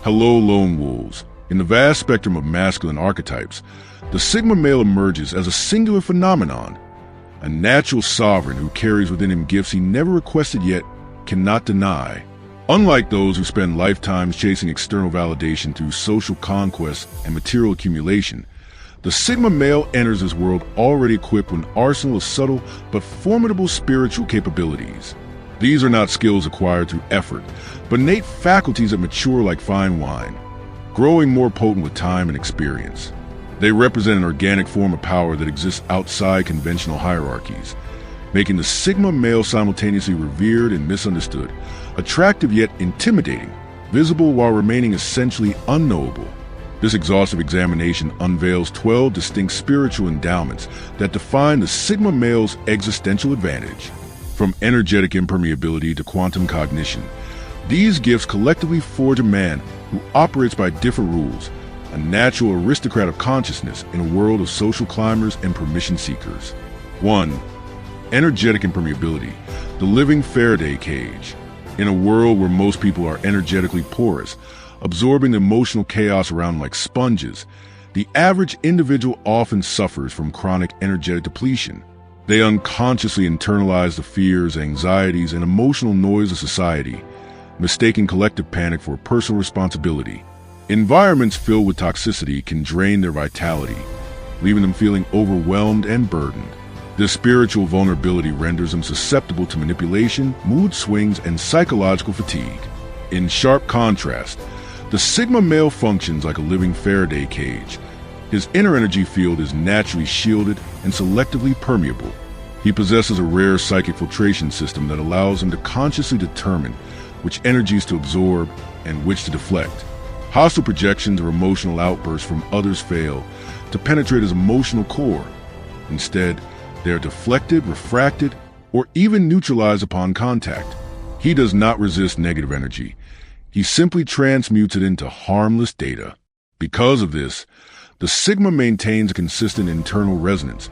Hello, lone wolves. In the vast spectrum of masculine archetypes, the Sigma male emerges as a singular phenomenon, a natural sovereign who carries within him gifts he never requested yet cannot deny. Unlike those who spend lifetimes chasing external validation through social conquest and material accumulation, the Sigma male enters this world already equipped with an arsenal of subtle but formidable spiritual capabilities. These are not skills acquired through effort, but innate faculties that mature like fine wine, growing more potent with time and experience. They represent an organic form of power that exists outside conventional hierarchies, making the Sigma male simultaneously revered and misunderstood, attractive yet intimidating, visible while remaining essentially unknowable. This exhaustive examination unveils 12 distinct spiritual endowments that define the Sigma male's existential advantage. From energetic impermeability to quantum cognition, these gifts collectively forge a man who operates by different rules, a natural aristocrat of consciousness in a world of social climbers and permission seekers. 1. Energetic impermeability, the living Faraday cage. In a world where most people are energetically porous, absorbing the emotional chaos around them like sponges, the average individual often suffers from chronic energetic depletion. They unconsciously internalize the fears, anxieties, and emotional noise of society, mistaking collective panic for personal responsibility. Environments filled with toxicity can drain their vitality, leaving them feeling overwhelmed and burdened. This spiritual vulnerability renders them susceptible to manipulation, mood swings, and psychological fatigue. In sharp contrast, the Sigma male functions like a living Faraday cage. His inner energy field is naturally shielded and selectively permeable. He possesses a rare psychic filtration system that allows him to consciously determine which energies to absorb and which to deflect. Hostile projections or emotional outbursts from others fail to penetrate his emotional core. Instead, they are deflected, refracted, or even neutralized upon contact. He does not resist negative energy. He simply transmutes it into harmless data. Because of this, the Sigma maintains a consistent internal resonance,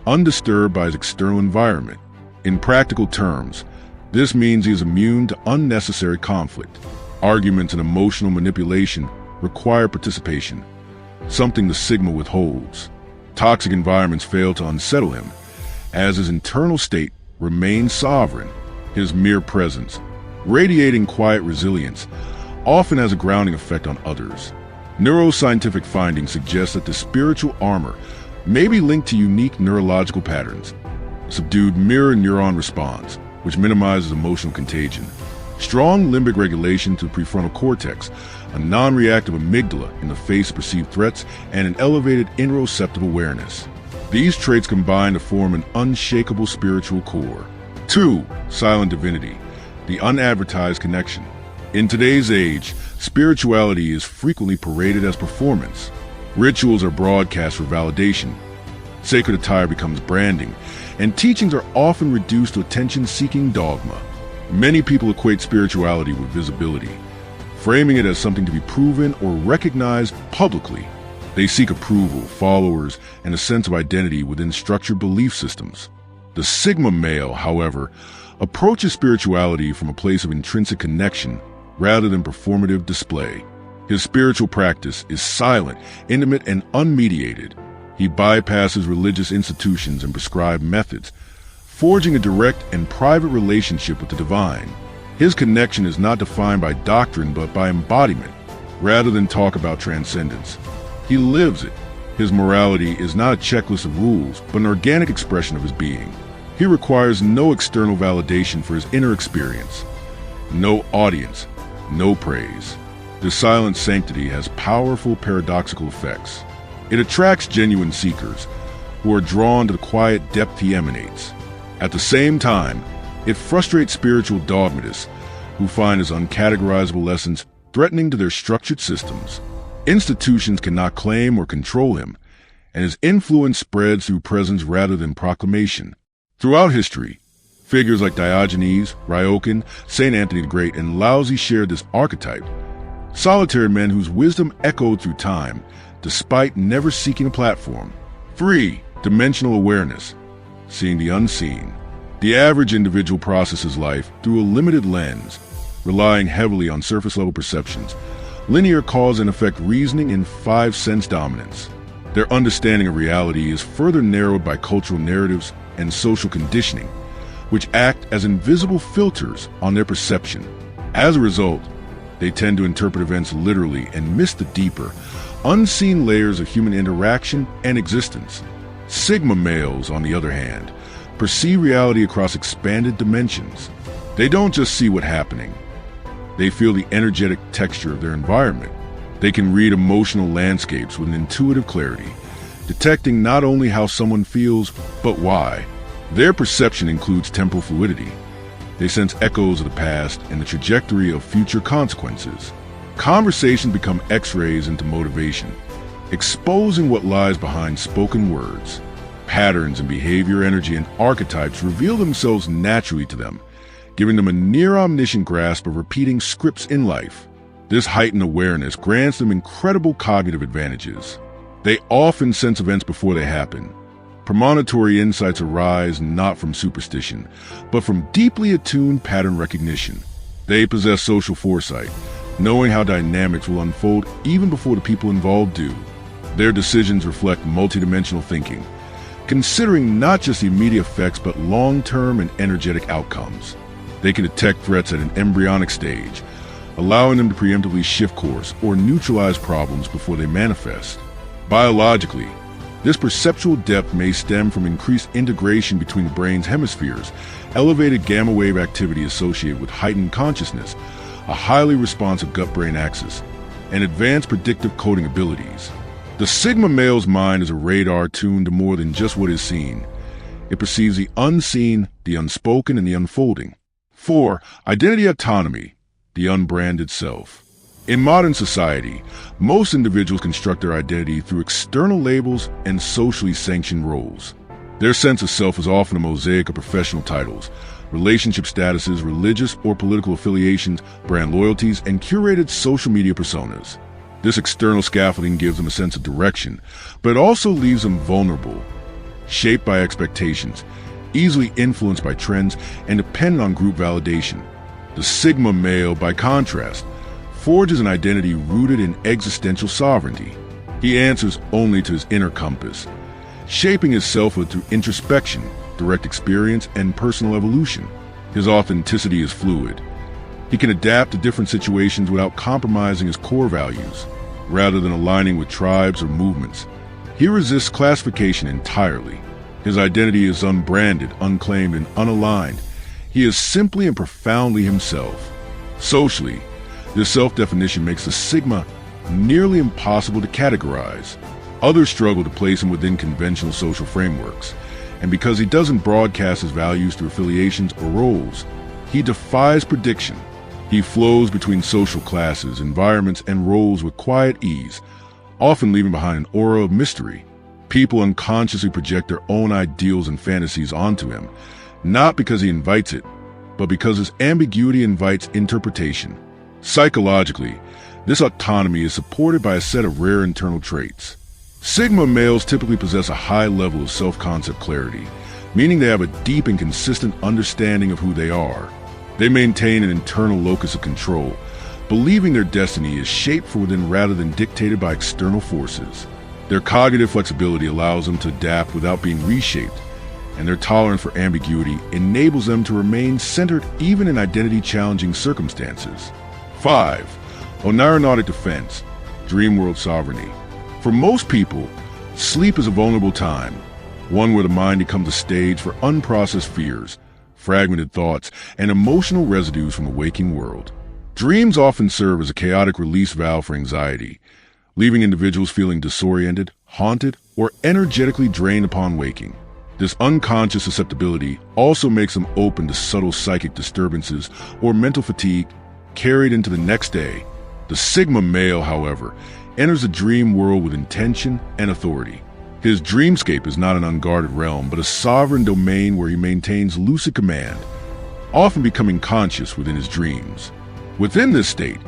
undisturbed by his external environment. In practical terms, this means he is immune to unnecessary conflict. Arguments and emotional manipulation require participation, something the Sigma withholds. Toxic environments fail to unsettle him, as his internal state remains sovereign. His mere presence, radiating quiet resilience, often has a grounding effect on others. Neuroscientific findings suggest that the spiritual armor may be linked to unique neurological patterns. Subdued mirror neuron response, which minimizes emotional contagion. Strong limbic regulation to the prefrontal cortex, a non-reactive amygdala in the face of perceived threats, and an elevated interoceptive awareness. These traits combine to form an unshakable spiritual core. 2. Silent divinity, the unadvertised connection. In today's age, spirituality is frequently paraded as performance. Rituals are broadcast for validation. Sacred attire becomes branding, and teachings are often reduced to attention-seeking dogma. Many people equate spirituality with visibility, framing it as something to be proven or recognized publicly. They seek approval, followers, and a sense of identity within structured belief systems. The Sigma male, however, approaches spirituality from a place of intrinsic connection rather than performative display. His spiritual practice is silent, intimate, and unmediated. He bypasses religious institutions and prescribed methods, forging a direct and private relationship with the divine. His connection is not defined by doctrine but by embodiment, rather than talk about transcendence. He lives it. His morality is not a checklist of rules, but an organic expression of his being. He requires no external validation for his inner experience, no audience, no praise. This silent sanctity has powerful paradoxical effects. It attracts genuine seekers, who are drawn to the quiet depth he emanates. At the same time, it frustrates spiritual dogmatists, who find his uncategorizable lessons threatening to their structured systems. Institutions cannot claim or control him, and his influence spreads through presence rather than proclamation. Throughout history, figures like Diogenes, Ryokan, St. Anthony the Great, and Laozi shared this archetype. Solitary men whose wisdom echoed through time, despite never seeking a platform. 3. Dimensional awareness, seeing the unseen. The average individual processes life through a limited lens, relying heavily on surface-level perceptions, linear cause and effect reasoning, and five-sense dominance. Their understanding of reality is further narrowed by cultural narratives and social conditioning, which act as invisible filters on their perception. As a result, they tend to interpret events literally and miss the deeper, unseen layers of human interaction and existence. Sigma males, on the other hand, perceive reality across expanded dimensions. They don't just see what's happening. They feel the energetic texture of their environment. They can read emotional landscapes with an intuitive clarity, detecting not only how someone feels, but why. Their perception includes temporal fluidity. They sense echoes of the past and the trajectory of future consequences. Conversations become X-rays into motivation, exposing what lies behind spoken words. Patterns in behavior, energy, and archetypes reveal themselves naturally to them, giving them a near-omniscient grasp of repeating scripts in life. This heightened awareness grants them incredible cognitive advantages. They often sense events before they happen. Premonitory insights arise not from superstition, but from deeply attuned pattern recognition. They possess social foresight, knowing how dynamics will unfold even before the people involved do. Their decisions reflect multidimensional thinking, considering not just the immediate effects but long-term and energetic outcomes. They can detect threats at an embryonic stage, allowing them to preemptively shift course or neutralize problems before they manifest. Biologically, this perceptual depth may stem from increased integration between the brain's hemispheres, elevated gamma wave activity associated with heightened consciousness, a highly responsive gut-brain axis, and advanced predictive coding abilities. The Sigma male's mind is a radar tuned to more than just what is seen. It perceives the unseen, the unspoken, and the unfolding. 4. Identity autonomy, the unbranded self. In modern society, most individuals construct their identity through external labels and socially sanctioned roles. Their sense of self is often a mosaic of professional titles, relationship statuses, religious or political affiliations, brand loyalties, and curated social media personas. This external scaffolding gives them a sense of direction, but it also leaves them vulnerable, shaped by expectations, easily influenced by trends, and dependent on group validation. The Sigma male, by contrast, forges an identity rooted in existential sovereignty. He answers only to his inner compass, shaping his selfhood through introspection, direct experience, and personal evolution. His authenticity is fluid. He can adapt to different situations without compromising his core values. Rather than aligning with tribes or movements, he resists classification entirely. His identity is unbranded, unclaimed, and unaligned. He is simply and profoundly himself. Socially, this self-definition makes the Sigma nearly impossible to categorize. Others struggle to place him within conventional social frameworks, and because he doesn't broadcast his values through affiliations or roles, he defies prediction. He flows between social classes, environments, and roles with quiet ease, often leaving behind an aura of mystery. People unconsciously project their own ideals and fantasies onto him, not because he invites it, but because his ambiguity invites interpretation. Psychologically, this autonomy is supported by a set of rare internal traits. Sigma males typically possess a high level of self-concept clarity, meaning they have a deep and consistent understanding of who they are. They maintain an internal locus of control, believing their destiny is shaped from within rather than dictated by external forces. Their cognitive flexibility allows them to adapt without being reshaped, and their tolerance for ambiguity enables them to remain centered even in identity-challenging circumstances. 5. Oneironautic defense, dream world sovereignty. For most people, sleep is a vulnerable time, one where the mind becomes a stage for unprocessed fears, fragmented thoughts, and emotional residues from the waking world. Dreams often serve as a chaotic release valve for anxiety, leaving individuals feeling disoriented, haunted, or energetically drained upon waking. This unconscious susceptibility also makes them open to subtle psychic disturbances or mental fatigue carried into the next day. The Sigma male, however, enters the dream world with intention and authority. His dreamscape is not an unguarded realm, but a sovereign domain where he maintains lucid command, often becoming conscious within his dreams. Within this state,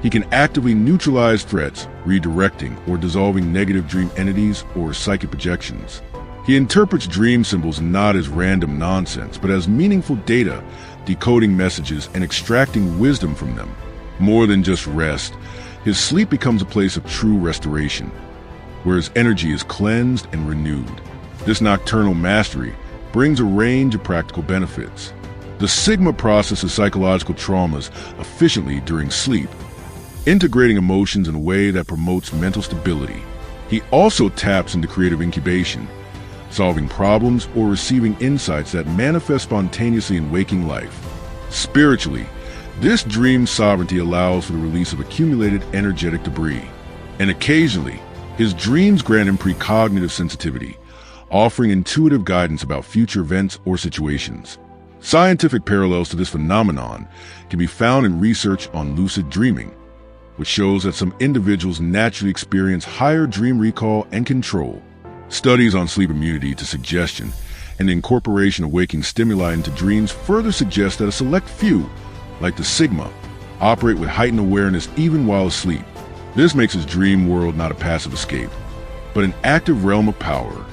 he can actively neutralize threats, redirecting or dissolving negative dream entities or psychic projections. He interprets dream symbols not as random nonsense, but as meaningful data, decoding messages and extracting wisdom from them. More than just rest, his sleep becomes a place of true restoration, where his energy is cleansed and renewed. This nocturnal mastery brings a range of practical benefits. The Sigma processes psychological traumas efficiently during sleep, integrating emotions in a way that promotes mental stability. He also taps into creative incubation, solving problems or receiving insights that manifest spontaneously in waking life. Spiritually, this dream sovereignty allows for the release of accumulated energetic debris, and occasionally, his dreams grant him precognitive sensitivity, offering intuitive guidance about future events or situations. Scientific parallels to this phenomenon can be found in research on lucid dreaming, which shows that some individuals naturally experience higher dream recall and control. Studies on sleep immunity to suggestion and the incorporation of waking stimuli into dreams further suggest that a select few, like the Sigma, operate with heightened awareness even while asleep. This makes his dream world not a passive escape, but an active realm of power.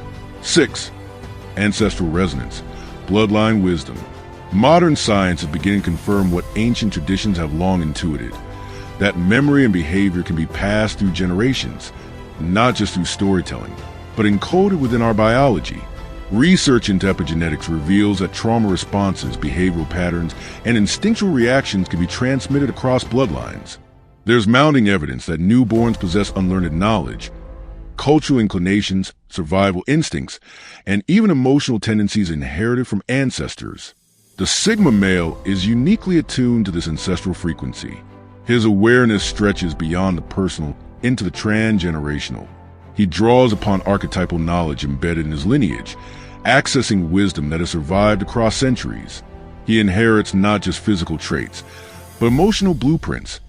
6. Ancestral resonance, bloodline wisdom. Modern science is beginning to confirm what ancient traditions have long intuited, that memory and behavior can be passed through generations, not just through storytelling, but encoded within our biology. Research into epigenetics reveals that trauma responses, behavioral patterns, and instinctual reactions can be transmitted across bloodlines. There's mounting evidence that newborns possess unlearned knowledge, cultural inclinations, survival instincts, and even emotional tendencies inherited from ancestors. The Sigma male is uniquely attuned to this ancestral frequency. His awareness stretches beyond the personal into the transgenerational. He draws upon archetypal knowledge embedded in his lineage, accessing wisdom that has survived across centuries. He inherits not just physical traits, but emotional blueprints,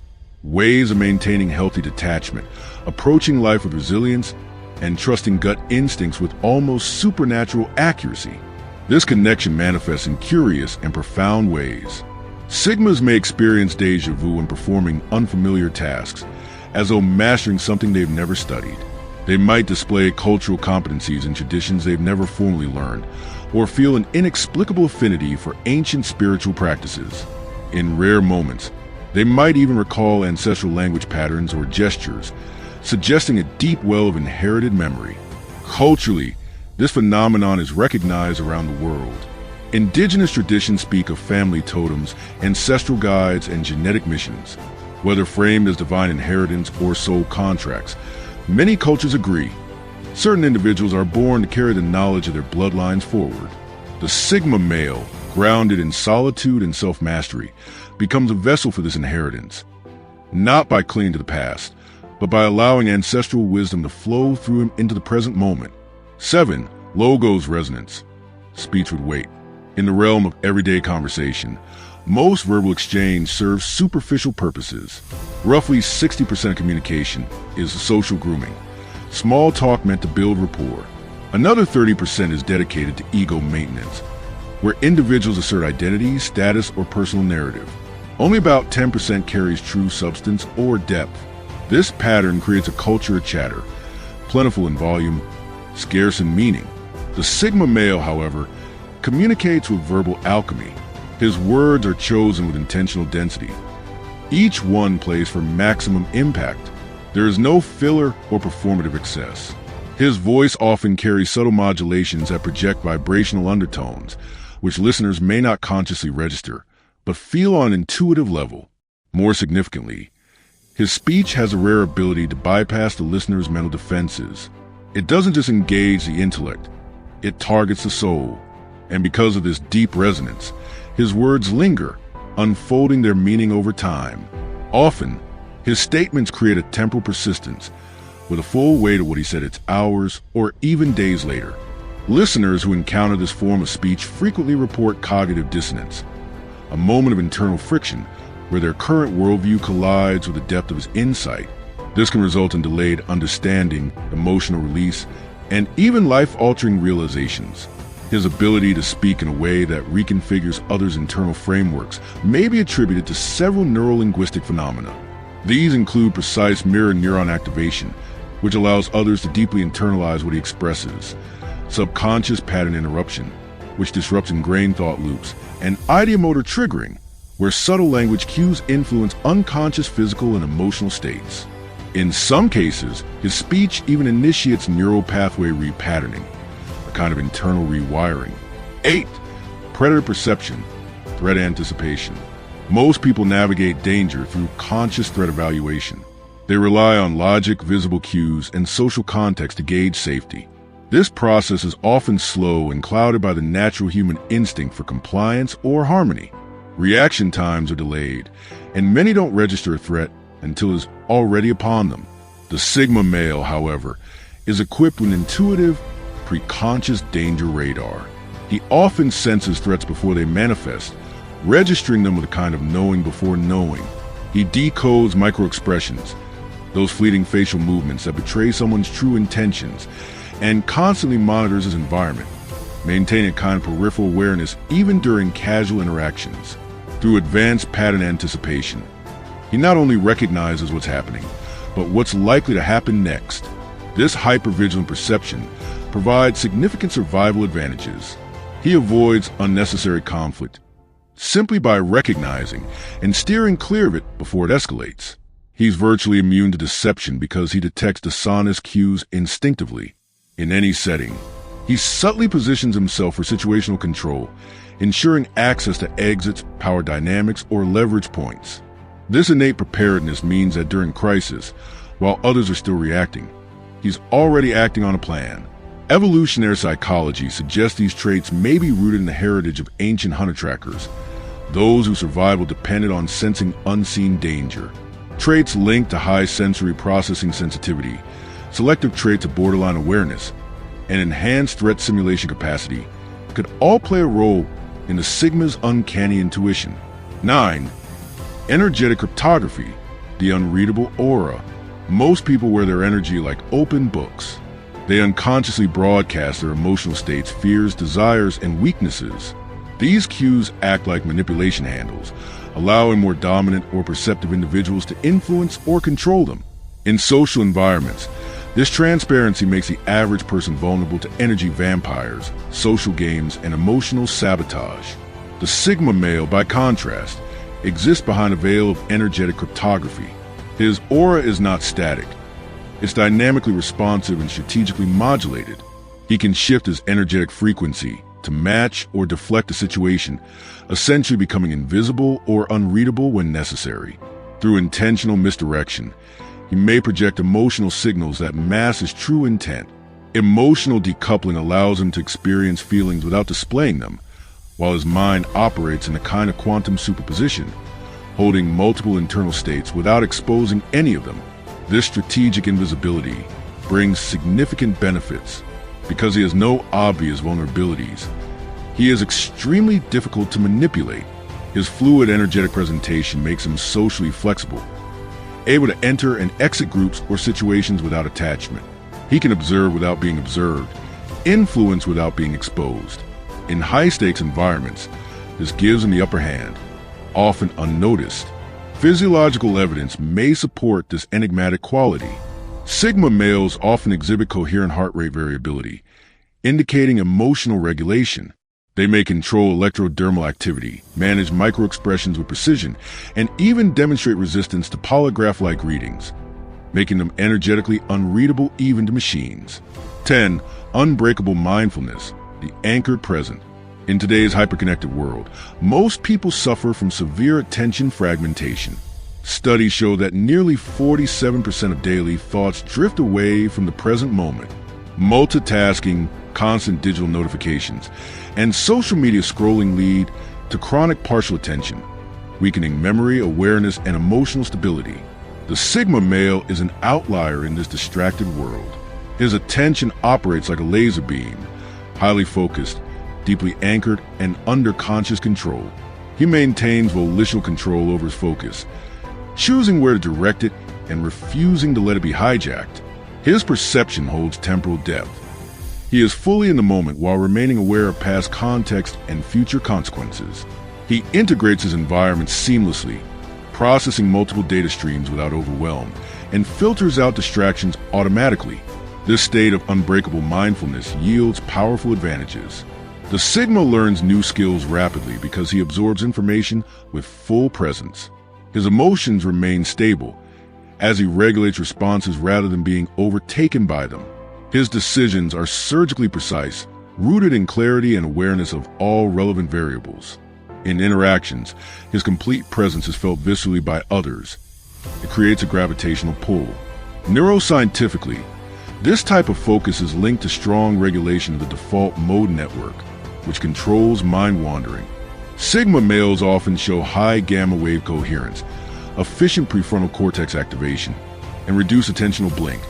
ways of maintaining healthy detachment, approaching life with resilience, and trusting gut instincts with almost supernatural accuracy. This connection manifests in curious and profound ways. Sigmas may experience deja vu when performing unfamiliar tasks, as though mastering something they've never studied. They might display cultural competencies in traditions they've never formally learned, or feel an inexplicable affinity for ancient spiritual practices. In rare moments, they might even recall ancestral language patterns or gestures, suggesting a deep well of inherited memory. Culturally, this phenomenon is recognized around the world. Indigenous traditions speak of family totems, ancestral guides, and genetic missions. Whether framed as divine inheritance or soul contracts, many cultures agree. Certain individuals are born to carry the knowledge of their bloodlines forward. The Sigma male, grounded in solitude and self-mastery, becomes a vessel for this inheritance, not by clinging to the past, but by allowing ancestral wisdom to flow through him into the present moment. 7. Logos resonance, speech with weight. In the realm of everyday conversation, most verbal exchange serves superficial purposes. Roughly 60% of communication is social grooming, small talk meant to build rapport. Another 30% is dedicated to ego maintenance, where individuals assert identity, status, or personal narrative. Only about 10% carries true substance or depth. This pattern creates a culture of chatter, plentiful in volume, scarce in meaning. The Sigma male, however, communicates with verbal alchemy. His words are chosen with intentional density. Each one plays for maximum impact. There is no filler or performative excess. His voice often carries subtle modulations that project vibrational undertones, which listeners may not consciously register, but feel on an intuitive level. More significantly, his speech has a rare ability to bypass the listener's mental defenses. It doesn't just engage the intellect, it targets the soul. And because of this deep resonance, his words linger, unfolding their meaning over time. Often, his statements create a temporal persistence, with a full weight of what he said it's hours or even days later. Listeners who encounter this form of speech frequently report cognitive dissonance, a moment of internal friction where their current worldview collides with the depth of his insight. This can result in delayed understanding, emotional release, and even life-altering realizations. His ability to speak in a way that reconfigures others' internal frameworks may be attributed to several neurolinguistic phenomena. These include precise mirror neuron activation, which allows others to deeply internalize what he expresses, subconscious pattern interruption, which disrupts ingrained thought loops, and ideomotor triggering, where subtle language cues influence unconscious physical and emotional states. In some cases, his speech even initiates neural pathway repatterning, a kind of internal rewiring. 8. Predator perception, threat anticipation. Most people navigate danger through conscious threat evaluation. They rely on logic, visible cues, and social context to gauge safety. This process is often slow and clouded by the natural human instinct for compliance or harmony. Reaction times are delayed, and many don't register a threat until it's already upon them. The Sigma male, however, is equipped with an intuitive, preconscious danger radar. He often senses threats before they manifest, registering them with a kind of knowing before knowing. He decodes microexpressions, those fleeting facial movements that betray someone's true intentions, and constantly monitors his environment, maintaining a kind of peripheral awareness even during casual interactions. Through advanced pattern anticipation, he not only recognizes what's happening, but what's likely to happen next. This hypervigilant perception provides significant survival advantages. He avoids unnecessary conflict simply by recognizing and steering clear of it before it escalates. He's virtually immune to deception because he detects dishonest cues instinctively. In any setting, he subtly positions himself for situational control, ensuring access to exits, power dynamics, or leverage points. This innate preparedness means that during crisis, while others are still reacting, he's already acting on a plan. Evolutionary psychology suggests these traits may be rooted in the heritage of ancient hunter-trackers, those whose survival depended on sensing unseen danger. Traits linked to high sensory processing sensitivity, selective traits of borderline awareness, and enhanced threat simulation capacity could all play a role in the Sigma's uncanny intuition. 9. Energetic cryptography, the unreadable aura. Most people wear their energy like open books. They unconsciously broadcast their emotional states, fears, desires, and weaknesses. These cues act like manipulation handles, allowing more dominant or perceptive individuals to influence or control them. In social environments, this transparency makes the average person vulnerable to energy vampires, social games, and emotional sabotage. The Sigma male, by contrast, exists behind a veil of energetic cryptography. His aura is not static. It's dynamically responsive and strategically modulated. He can shift his energetic frequency to match or deflect a situation, essentially becoming invisible or unreadable when necessary. Through intentional misdirection, he may project emotional signals that mask his true intent. Emotional decoupling allows him to experience feelings without displaying them, while his mind operates in a kind of quantum superposition, holding multiple internal states without exposing any of them. This strategic invisibility brings significant benefits because he has no obvious vulnerabilities. He is extremely difficult to manipulate. His fluid energetic presentation makes him socially flexible, able to enter and exit groups or situations without attachment. He can observe without being observed, influence without being exposed. In high-stakes environments, this gives him the upper hand, often unnoticed. Physiological evidence may support this enigmatic quality. Sigma males often exhibit coherent heart rate variability, indicating emotional regulation. They may control electrodermal activity, manage microexpressions with precision, and even demonstrate resistance to polygraph-like readings, making them energetically unreadable even to machines. 10. Unbreakable mindfulness, the anchored present. In today's hyperconnected world, most people suffer from severe attention fragmentation. Studies show that nearly 47% of daily thoughts drift away from the present moment. Multitasking, constant digital notifications, and social media scrolling lead to chronic partial attention, weakening memory, awareness, and emotional stability. The Sigma male is an outlier in this distracted world. His attention operates like a laser beam, highly focused, deeply anchored, and under conscious control. He maintains volitional control over his focus, choosing where to direct it and refusing to let it be hijacked. His perception holds temporal depth. He is fully in the moment while remaining aware of past context and future consequences. He integrates his environment seamlessly, processing multiple data streams without overwhelm, and filters out distractions automatically. This state of unbreakable mindfulness yields powerful advantages. The Sigma learns new skills rapidly because he absorbs information with full presence. His emotions remain stable as he regulates responses rather than being overtaken by them. His decisions are surgically precise, rooted in clarity and awareness of all relevant variables. In interactions, his complete presence is felt viscerally by others. It creates a gravitational pull. Neuroscientifically, this type of focus is linked to strong regulation of the default mode network, which controls mind wandering. Sigma males often show high gamma wave coherence, efficient prefrontal cortex activation, and reduced attentional blink,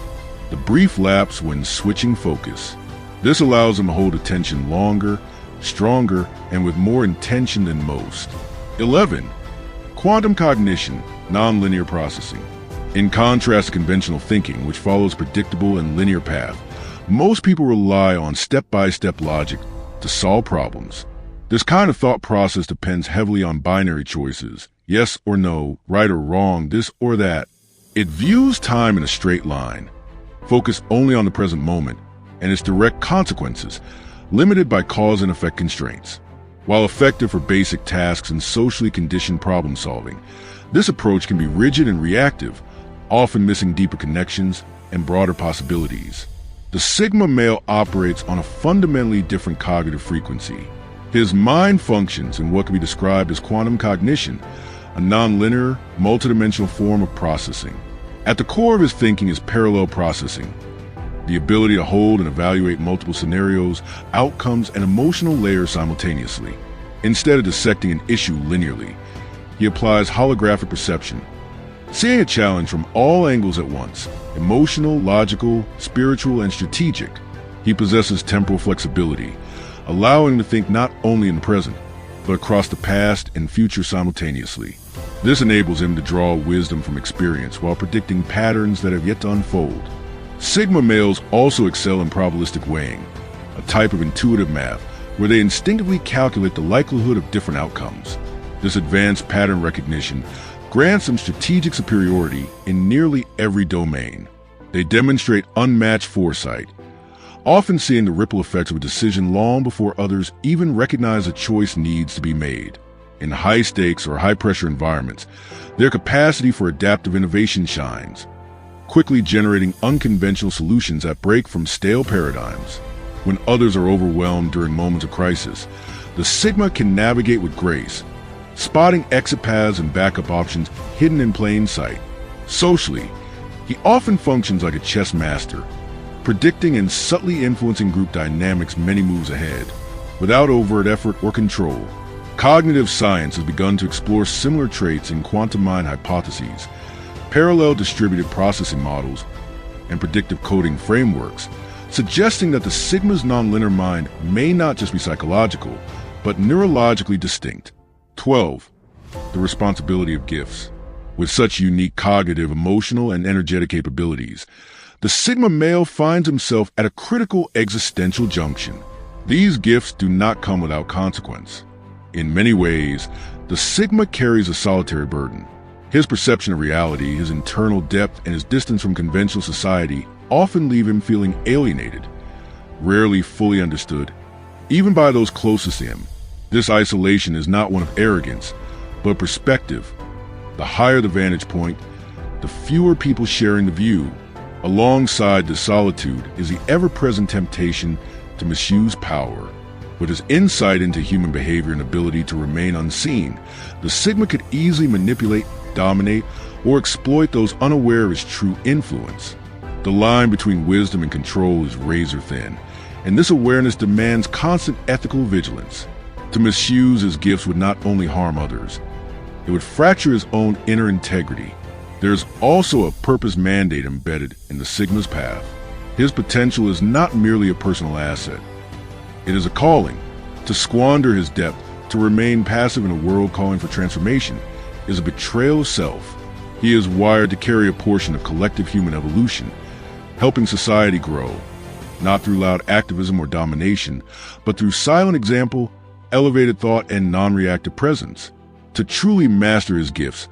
the brief lapse when switching focus. This allows them to hold attention longer, stronger, and with more intention than most. 11. Quantum cognition, nonlinear processing. In contrast to conventional thinking, which follows predictable and linear path, most people rely on step-by-step logic to solve problems. This kind of thought process depends heavily on binary choices, yes or no, right or wrong, this or that. It views time in a straight line, focused only on the present moment, and its direct consequences, limited by cause and effect constraints. While effective for basic tasks and socially conditioned problem solving, this approach can be rigid and reactive, often missing deeper connections and broader possibilities. The Sigma male operates on a fundamentally different cognitive frequency. His mind functions in what can be described as quantum cognition, a nonlinear, multidimensional form of processing. At the core of his thinking is parallel processing, the ability to hold and evaluate multiple scenarios, outcomes, and emotional layers simultaneously. Instead of dissecting an issue linearly, he applies holographic perception, seeing a challenge from all angles at once, emotional, logical, spiritual, and strategic. He possesses temporal flexibility, allowing him to think not only in the present, but across the past and future simultaneously. This enables him to draw wisdom from experience while predicting patterns that have yet to unfold. Sigma males also excel in probabilistic weighing, a type of intuitive math where they instinctively calculate the likelihood of different outcomes. This advanced pattern recognition grants them strategic superiority in nearly every domain. They demonstrate unmatched foresight, often seeing the ripple effects of a decision long before others even recognize a choice needs to be made. In high-stakes or high-pressure environments, their capacity for adaptive innovation shines, quickly generating unconventional solutions that break from stale paradigms. When others are overwhelmed during moments of crisis, the Sigma can navigate with grace, spotting exit paths and backup options hidden in plain sight. Socially, he often functions like a chess master, predicting and subtly influencing group dynamics many moves ahead, without overt effort or control. Cognitive science has begun to explore similar traits in quantum mind hypotheses, parallel distributed processing models, and predictive coding frameworks, suggesting that the Sigma's nonlinear mind may not just be psychological, but neurologically distinct. 12. The responsibility of gifts. With such unique cognitive, emotional, and energetic capabilities, the Sigma male finds himself at a critical existential junction. These gifts do not come without consequence. In many ways, the Sigma carries a solitary burden. His perception of reality, his internal depth, and his distance from conventional society often leave him feeling alienated, rarely fully understood, even by those closest to him. This isolation is not one of arrogance, but perspective. The higher the vantage point, the fewer people sharing the view. Alongside the solitude is the ever-present temptation to misuse power. With his insight into human behavior and ability to remain unseen, the Sigma could easily manipulate, dominate, or exploit those unaware of his true influence. The line between wisdom and control is razor thin, and this awareness demands constant ethical vigilance. To misuse his gifts would not only harm others, it would fracture his own inner integrity. There is also a purpose mandate embedded in the Sigma's path. His potential is not merely a personal asset. It is a calling. To squander his depth, to remain passive in a world calling for transformation, is a betrayal of self. He is wired to carry a portion of collective human evolution, helping society grow, not through loud activism or domination, but through silent example, elevated thought, and non-reactive presence. To truly master his gifts,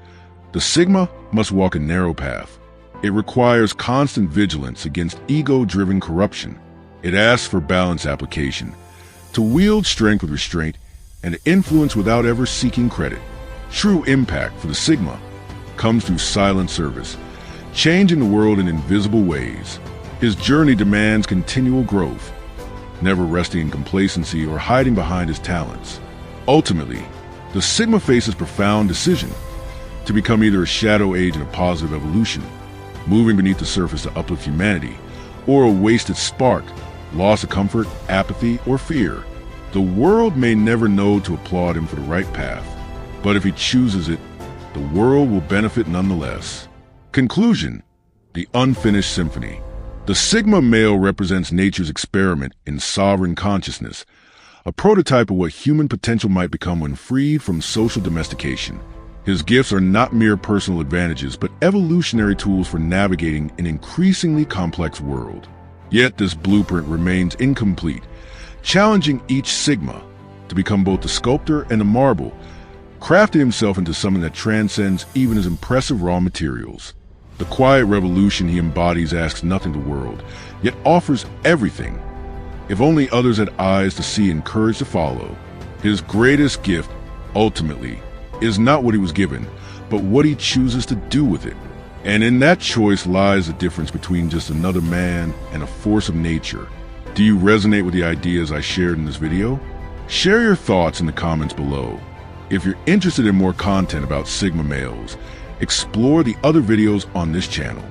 the Sigma must walk a narrow path. It requires constant vigilance against ego-driven corruption. It asks for balanced application, to wield strength with restraint, and to influence without ever seeking credit. True impact for the Sigma comes through silent service, changing the world in invisible ways. His journey demands continual growth, never resting in complacency or hiding behind his talents. Ultimately, the Sigma faces profound decision to become either a shadow agent of positive evolution, moving beneath the surface to uplift humanity, or a wasted spark, loss of comfort, apathy, or fear. The world may never know to applaud him for the right path, but if he chooses it, the world will benefit nonetheless. Conclusion: the unfinished symphony. The Sigma male represents nature's experiment in sovereign consciousness, a prototype of what human potential might become when freed from social domestication. His gifts are not mere personal advantages, but evolutionary tools for navigating an increasingly complex world. Yet this blueprint remains incomplete, challenging each Sigma to become both the sculptor and the marble, crafting himself into something that transcends even his impressive raw materials. The quiet revolution he embodies asks nothing of the world, yet offers everything. If only others had eyes to see and courage to follow. His greatest gift, ultimately, is not what he was given, but what he chooses to do with it. And in that choice lies the difference between just another man and a force of nature. Do you resonate with the ideas I shared in this video? Share your thoughts in the comments below. If you're interested in more content about Sigma males, explore the other videos on this channel.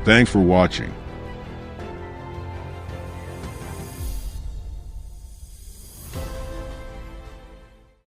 Thanks for watching.